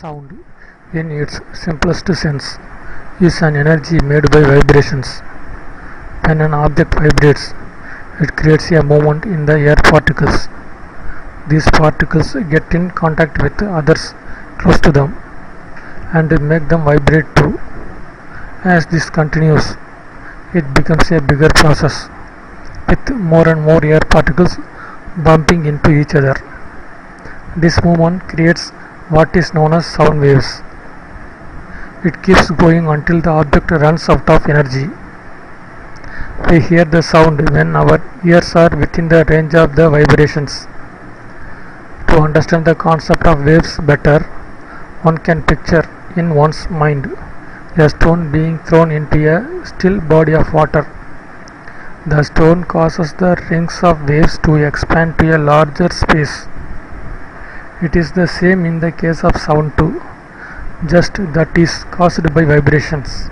Sound, in its simplest sense, is an energy made by vibrations. When an object vibrates, it creates a movement in the air particles. These particles get in contact with others close to them and make them vibrate too. As this continues, it becomes a bigger process with more and more air particles bumping into each other. This movement creates what is known as sound waves. It keeps going until the object runs out of energy. We hear the sound when our ears are within the range of the vibrations. To understand the concept of waves better, one can picture in one's mind a stone being thrown into a still body of water. The stone causes the rings of waves to expand to a larger space. It is the same in the case of sound too, just that is caused by vibrations.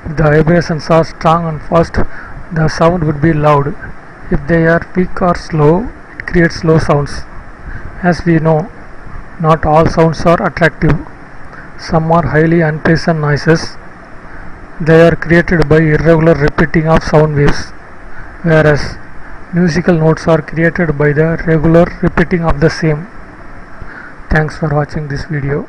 If the vibrations are strong and fast, the sound would be loud. If they are weak or slow, it creates slow sounds. As we know, not all sounds are attractive. Some are highly unpleasant noises. They are created by irregular repeating of sound waves, whereas musical notes are created by the regular repeating of the same. Thanks for watching this video.